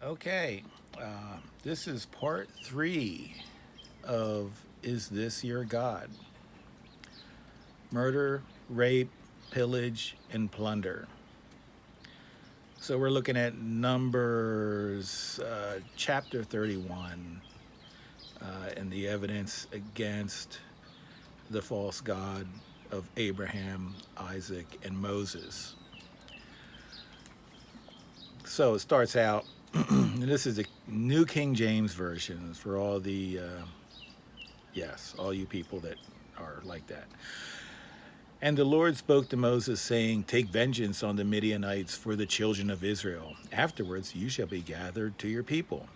Okay, this is part 3 of Is This Your God? Murder, rape, pillage, and plunder. So we're looking at Numbers chapter 31 and the evidence against the false God of Abraham, Isaac, and Moses. So it starts out, and this is the New King James Version for all the, yes, all you people that are like that. And the Lord spoke to Moses, saying, Take vengeance on the Midianites for the children of Israel. Afterwards you shall be gathered to your people.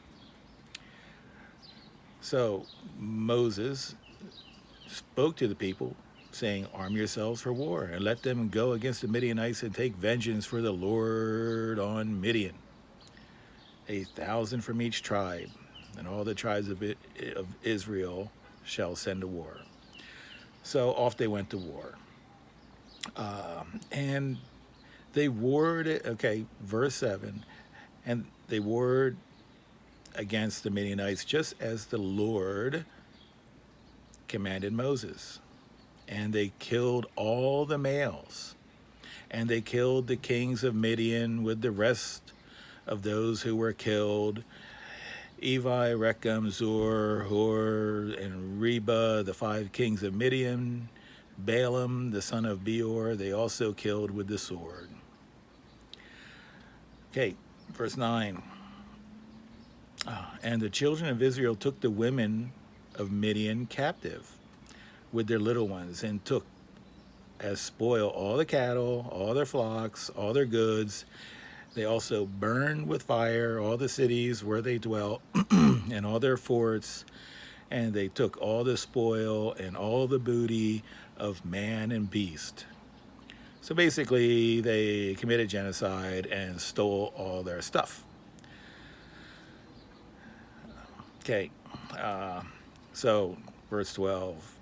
So Moses spoke to the people, saying, Arm yourselves for war, and let them go against the Midianites and take vengeance for the Lord on Midian. 1,000 from each tribe, and all the tribes of Israel shall send to war. So off they went to war. And they warred, okay, verse 7, and they warred against the Midianites just as the Lord commanded Moses. And they killed all the males, and they killed the kings of Midian with the rest of those who were killed, Evi, Rechem, Zur, Hor, and Reba, the 5 kings of Midian, Balaam, the son of Beor, they also killed with the sword. Okay, verse 9. And the children of Israel took the women of Midian captive with their little ones, and took as spoil all the cattle, all their flocks, all their goods. They also burned with fire all the cities where they dwelt and all their forts, and they took all the spoil and all the booty of man and beast. So basically, they committed genocide and stole all their stuff. Okay, so verse 12.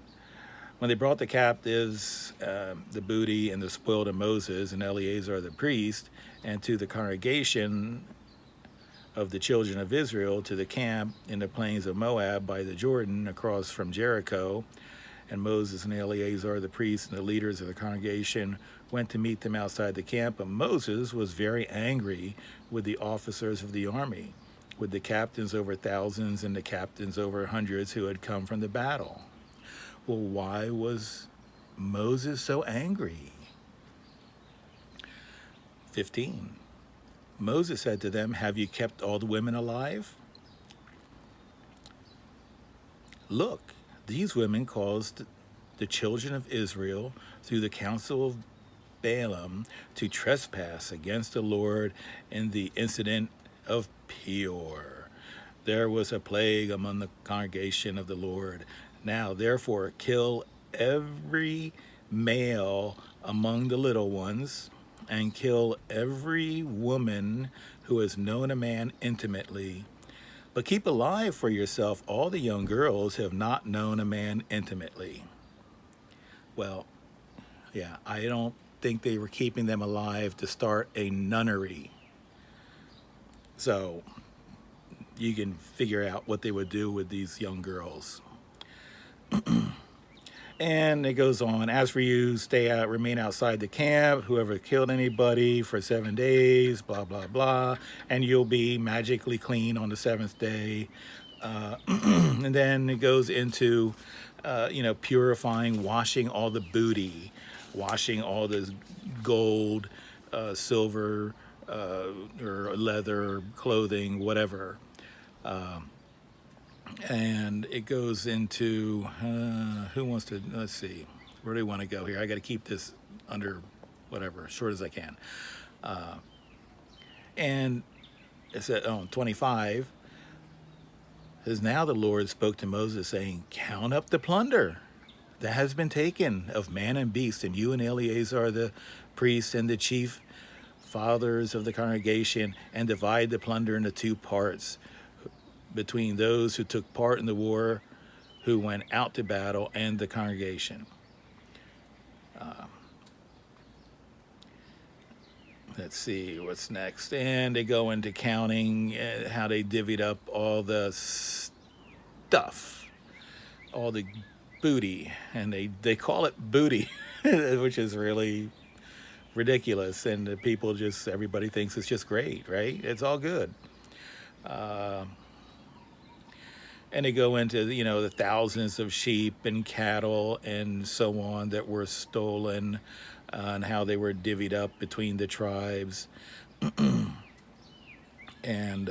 When they brought the captives, the booty and the spoil to Moses and Eleazar the priest, and to the congregation of the children of Israel, to the camp in the plains of Moab by the Jordan across from Jericho, and Moses and Eleazar the priest and the leaders of the congregation went to meet them outside the camp. But Moses was very angry with the officers of the army, with the captains over thousands and the captains over hundreds who had come from the battle. Well, why was Moses so angry? 15. Moses said to them, Have you kept all the women alive? Look, these women caused the children of Israel through the counsel of Balaam to trespass against the Lord in the incident of Peor. There was a plague among the congregation of the Lord. Now, therefore, kill every male among the little ones, and kill every woman who has known a man intimately. But keep alive for yourself all the young girls who have not known a man intimately. Well, yeah, I don't think they were keeping them alive to start a nunnery. So you can figure out what they would do with these young girls. And it goes on, as for you, stay out, remain outside the camp, whoever killed anybody for 7 days, blah, blah, blah, and you'll be magically clean on the 7th day. And then it goes into, purifying, washing all the booty, washing all the gold, silver, or leather, clothing, whatever. And it goes into, who wants to, let's see, where do we want to go here? I got to keep this under whatever, short as I can. And it said, 25, says, Now the Lord spoke to Moses, saying, Count up the plunder that has been taken of man and beast, and you and Eleazar the priest and the chief fathers of the congregation, and divide the plunder into 2 parts, between those who took part in the war, who went out to battle, and the congregation. let's see what's next. And they go into counting how they divvied up all the stuff, all the booty, and they call it booty, which is really ridiculous. And the people just, everybody thinks it's just great, right? It's all good. And they go into, the thousands of sheep and cattle and so on that were stolen, and how they were divvied up between the tribes. And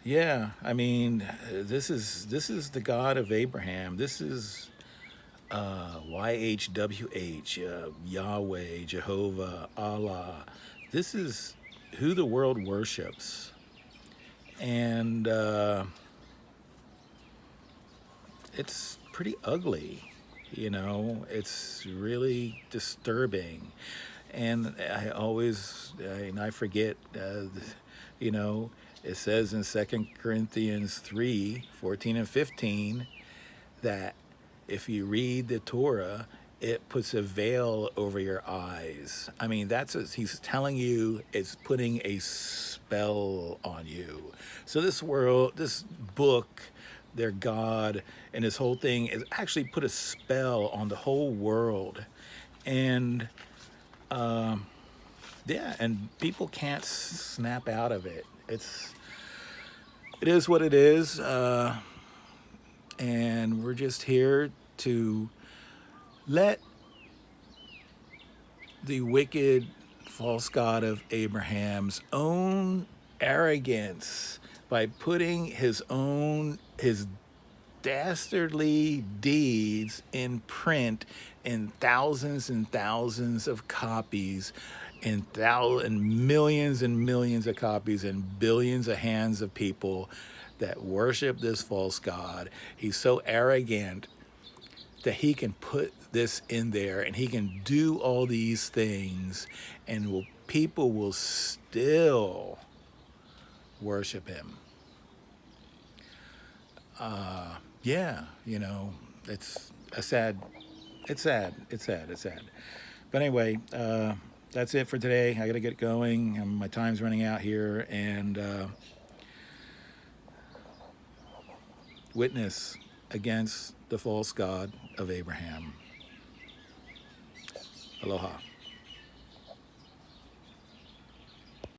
yeah, I mean, this is the God of Abraham. This is YHWH, Yahweh, Jehovah, Allah. This is who the world worships. And it's pretty ugly, it's really disturbing. And I forget, it says in 2 Corinthians 3:14 and 15 that if you read the Torah, it puts a veil over your eyes. I mean, he's telling you, it's putting a spell on you. So this book, their God, and this whole thing is actually put a spell on the whole world. And yeah, and people can't snap out of it. It is what it is. And we're just here to let the wicked false god of Abraham's own arrogance, by putting his dastardly deeds in print in thousands and thousands of copies, and millions and millions of copies, and billions of hands of people that worship this false god. He's so arrogant that he can put this in there, and he can do all these things, and people will still worship him. Yeah, it's sad. It's sad. But anyway, that's it for today. I gotta get going. My time's running out here, and witness against the false god of Abraham. Aloha.